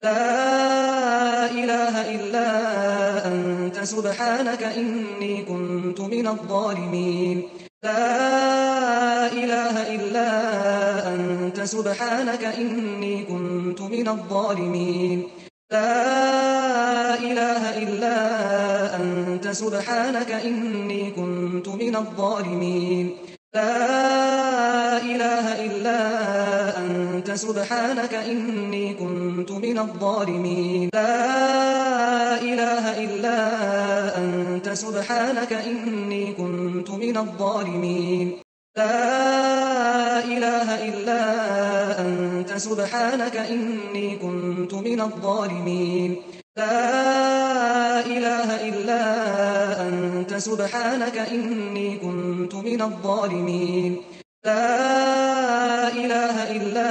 لا إله إلا أنت سبحانك إني كنت من الظالمين لا إله إلا أنت سبحانك إني كنت من الظالمين لا إله إلا أنت سبحانك إني كنت من الظالمين لا إله إلا أنت سبحانك إني كنت من الظالمين لا إله إلا أنت سبحانك إني كنت من الظالمين لا إله إلا أنت سبحانك إني كنت من الظالمين لا إله إلا أنت سبحانك إني كنت من الظالمين لا إله إلا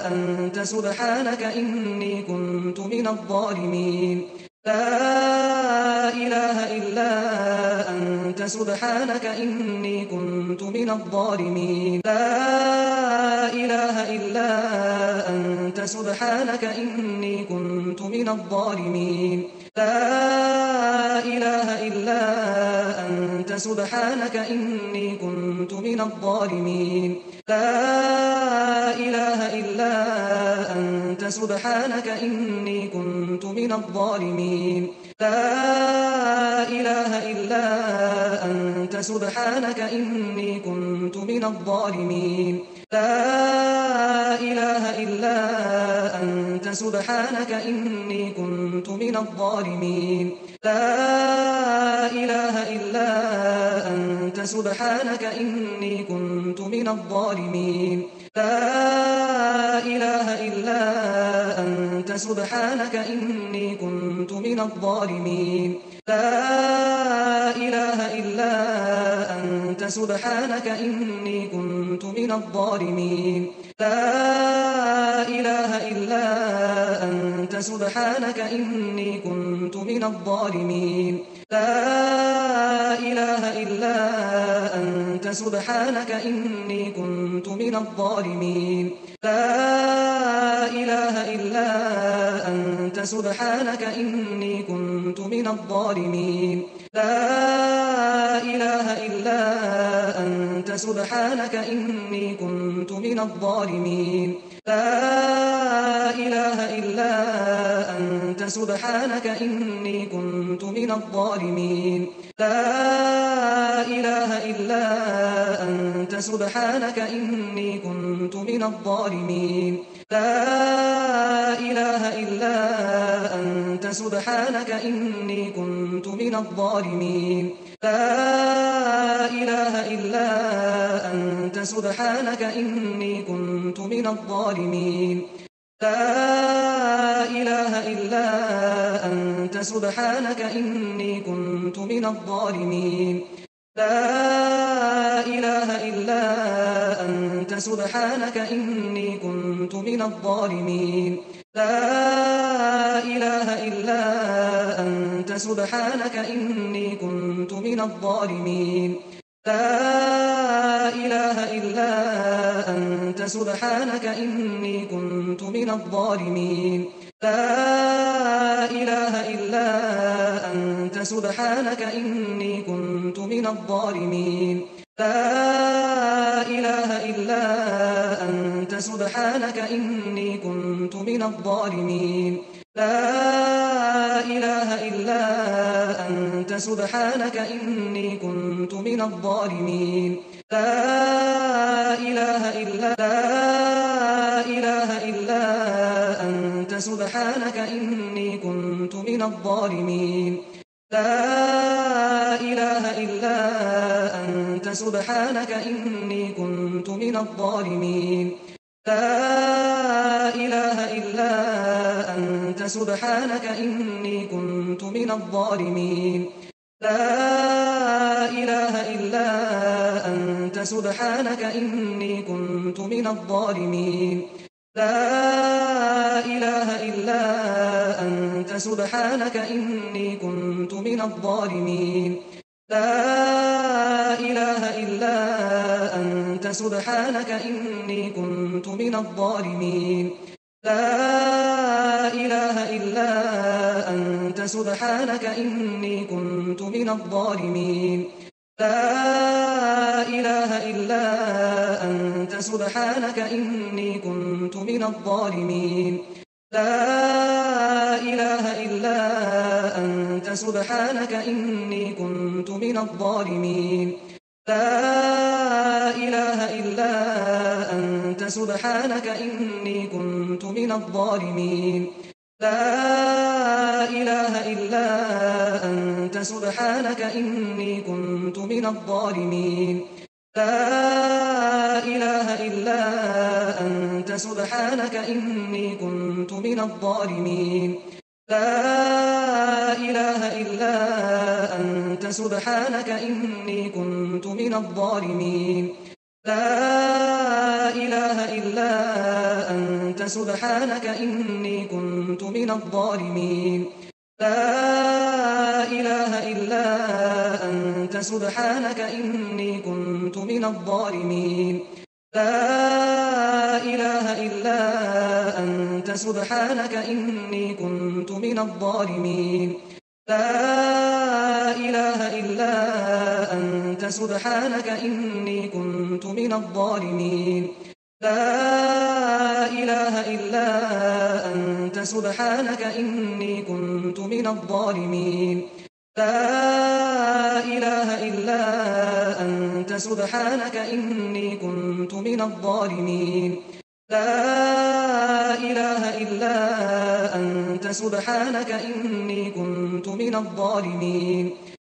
أنت سبحانك إني كنت من الظالمين لا إله إلا أنت سبحانك إني كنت من الظالمين لا إله إلا أنت سبحانك إني كنت من الظالمين لا إله إلا أنت سبحانك إني كنت من الظالمين لا إله إلا أنت سبحانك إني كنت من الظالمين لا إله إلا أنت سبحانك إني كنت من الظالمين لا إله إلا أنت سبحانك إني كنت من الظالمين لا إله إلا أنت سبحانك إني كنت من الظالمين لا إله إلا أنت سبحانك إني كنت من الظالمين لا إله إلا أنت سبحانك إني كنت من الظالمين لا إله إلا أنت سبحانك إني كنت من الظالمين لا إله إلا أنت سبحانك إني كنت من الظالمين لا إله إلا أنت سبحانك إني كنت من الظالمين لا إله إلا أنت سبحانك إني كنت من الظالمين لا إله إلا أنت سبحانك إني كنت من الظالمين لا إله إلا أنت سبحانك إني كنت من الظالمين لا إله إلا أنت سبحانك إني كنت من الظالمين لا إله إلا أنت سبحانك إني كنت من الظالمين لا إله إلا أنت سبحانك إني كنت من الظالمين لا إله إلا أنت سبحانك إني كنت من الظالمين لا إله إلا أنت سبحانك إني كنت من الظالمين لا إله إلا أنت سبحانك إني كنت من الظالمين لا إله إلا أنت سبحانك إني كنت من الظالمين لا إله إلا أنت سبحانك إني كنت من الظالمين لا إله إلا أنت سبحانك إني كنت من الظالمين لا إله إلا أنت سبحانك إني كنت من الظالمين لا إله إلا أنت سبحانك إني كنت من الظالمين لا إله إلا أنت سبحانك إني كنت من الظالمين لا إله إلا أنت سبحانك إني كنت من الظالمين لا إله إلا أنت سبحانك إني كنت من الظالمين لا إله إلا أنت سبحانك إني كنت من الظالمين لا إله إلا أنت سبحانك إني كنت من الظالمين لا إله إلا أنت سبحانك إني كنت من الظالمين لا إله إلا أنت سبحانك إني كنت من الظالمين لا إله إلا أنت سبحانك إني كنت من الظالمين لا إله إلا أنت سبحانك إني كنت من الظالمين لا إله إلا أنت سبحانك إني كنت من الظالمين لا إله إلا أنت سبحانك إني كنت من الظالمين لا إله إلا أنت سبحانك إني كنت من الظالمين لا إله إلا أنت سبحانك إني كنت من الظالمين لا إله إلا أنت سبحانك إني كنت من الظالمين لا إله إلا أنت سبحانك إني كنت من الظالمين لا إله إلا أنت سبحانك إني كنت من الظالمين لا إله إلا أنت سبحانك إني كنت من الظالمين لا إله إلا أنت سبحانك إني كنت من الظالمين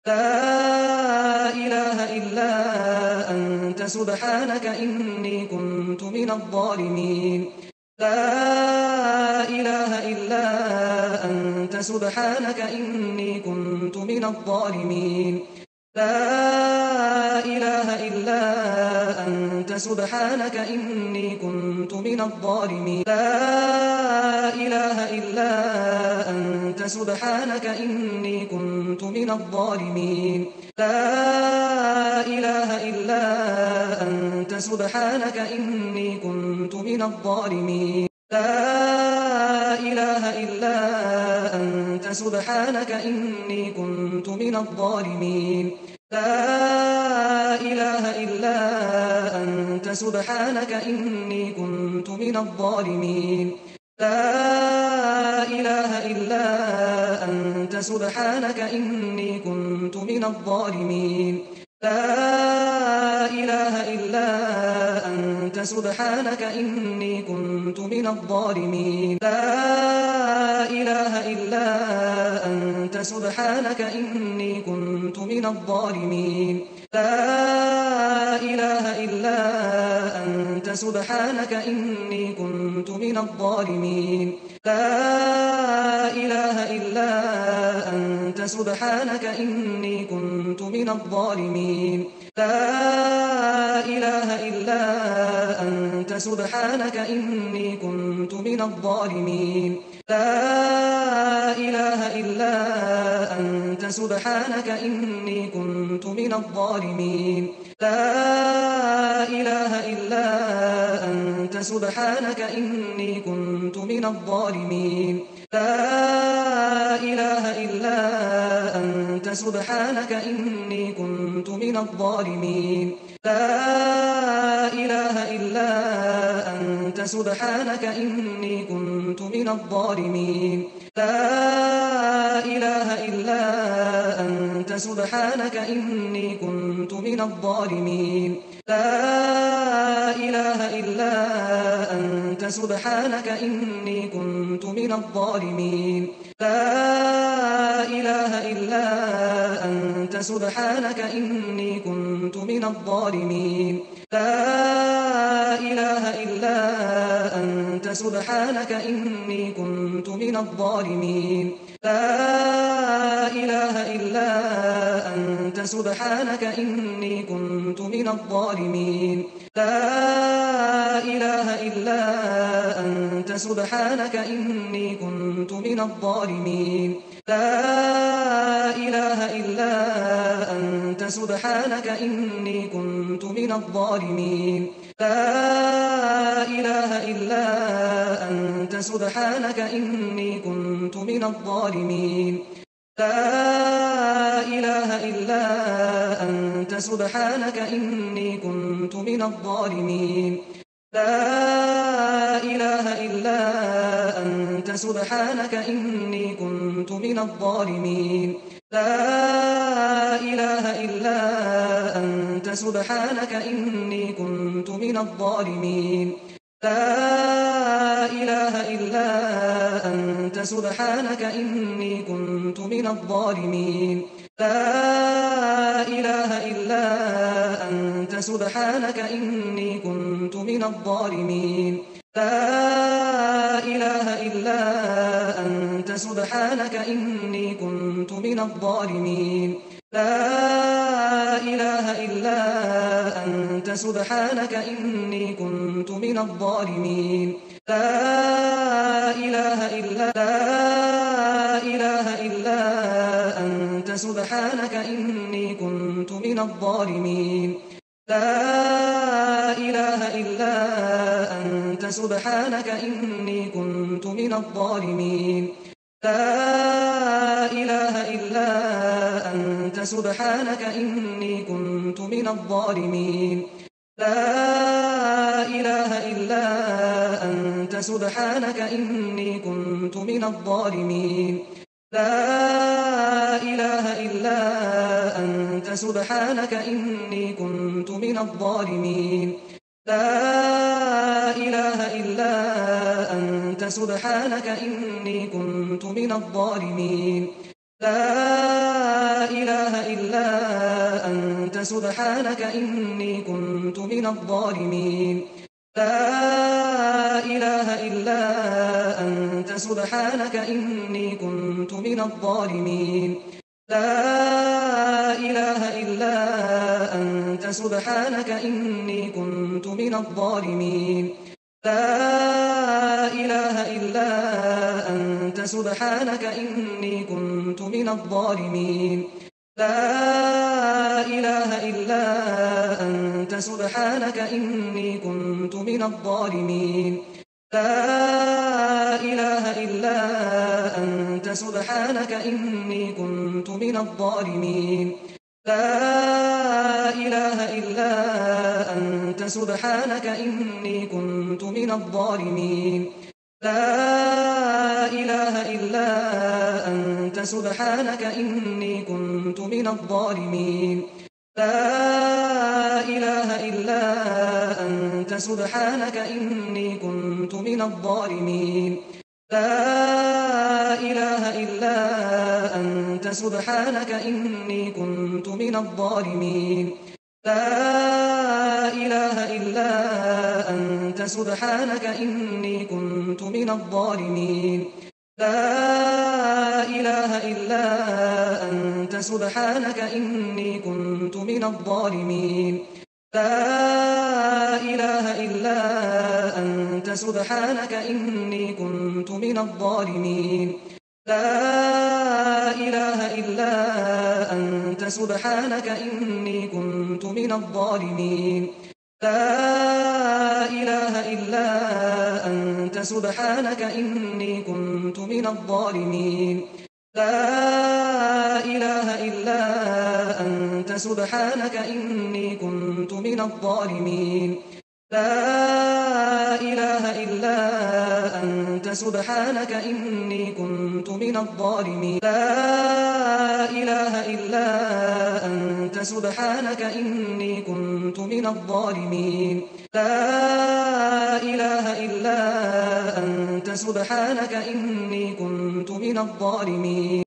لا إله إلا أنت سبحانك إني كنت من الظالمين لا إله إلا أنت سبحانك إني كنت من الظالمين لا إله إلا أنت سبحانك إني كنت من الظالمين لا إله إلا أنت سبحانك إني كنت من الظالمين لا إله إلا أنت سبحانك إني كنت من الظالمين لا إله إلا أنت سبحانك إني كنت من الظالمين لا إله إلا أنت سبحانك إني كنت من الظالمين لا إله إلا أنت سبحانك إني كنت من الظالمين لا إله إلا أنت سبحانك إني كنت من الظالمين لا إله إلا أنت سبحانك إني كنت من الظالمين لا إله إلا أنت سبحانك إني كنت من الظالمين لا إله إلا أنت سبحانك إني كنت من الظالمين لا إله إلا أنت سبحانك إني كنت من الظالمين لا إله إلا أنت سبحانك إني كنت من الظالمين لا إله إلا أنت سبحانك إني كنت من الظالمين لا إله إلا أنت سبحانك إني كنت من الظالمين لا إله إلا أنت سبحانك إني كنت من الظالمين لا إله إلا أنت سبحانك إني كنت من الظالمين لا إله إلا أنت سبحانك إني كنت من الظالمين لا إله إلا أنت سبحانك إني كنت من الظالمين لا إله إلا أنت سبحانك إني كنت من الظالمين لا إله إلا أنت سبحانك إني كنت من الظالمين لا إله إلا أنت سبحانك إني كنت من الظالمين لا إله إلا أنت سبحانك إني كنت من الظالمين لا إله إلا أنت سبحانك إني كنت من الظالمين لا إله إلا أنت سبحانك إني كنت من الظالمين لا إله إلا أنت سبحانك إني كنت من الظالمين لا إله إلا أنت سبحانك إني كنت من الظالمين لا إله إلا أنت سبحانك إني كنت من الظالمين لا إله إلا أنت سبحانك إني كنت من الظالمين لا إله إلا أنت سبحانك إني كنت من الظالمين لا إله إلا أنت سبحانك إني كنت من الظالمين لا إله إلا أنت سبحانك إني كنت من الظالمين لا إله إلا أنت سبحانك إني كنت من الظالمين لا إله إلا أنت سبحانك إني كنت من الظالمين لا إله إلا أنت سبحانك إني كنت من الظالمين لا إله إلا أنت سبحانك إني كنت من الظالمين لا إله إلا أنت سبحانك إني كنت من الظالمين لا إله إلا أنت سبحانك إني كنت من الظالمين لا إله إلا أنت سبحانك إني كنت من الظالمين لا إله إلا أنت سبحانك إني كنت من الظالمين لا إله إلا أنت سبحانك إني كنت من الظالمين لا إله إلا أنت سبحانك إني كنت من الظالمين لا إله إلا أنت سبحانك إني كنت من الظالمين لا إله إلا أنت سبحانك إني كنت من الظالمين لا إله إلا أنت سبحانك إني كنت من الظالمين لا إله إلا أنت سبحانك إني كنت من الظالمين لا إله إلا أنت سبحانك إني كنت من الظالمين لا إله إلا أنت سبحانك إني كنت من الظالمين لا إله إلا أنت سبحانك إني كنت من الظالمين لا إله إلا أنت سبحانك إني كنت من الظالمين لا إله إلا أنت سبحانك إني كنت من الظالمين لا إله إلا أنت سبحانك إني كنت من الظالمين لا إله إلا أنت سبحانك إني كنت من الظالمين لا إله إلا أنت سبحانك إني كنت من الظالمين لا إله إلا أنت سبحانك إني كنت من الظالمين لا إله إلا أنت سبحانك إني كنت من الظالمين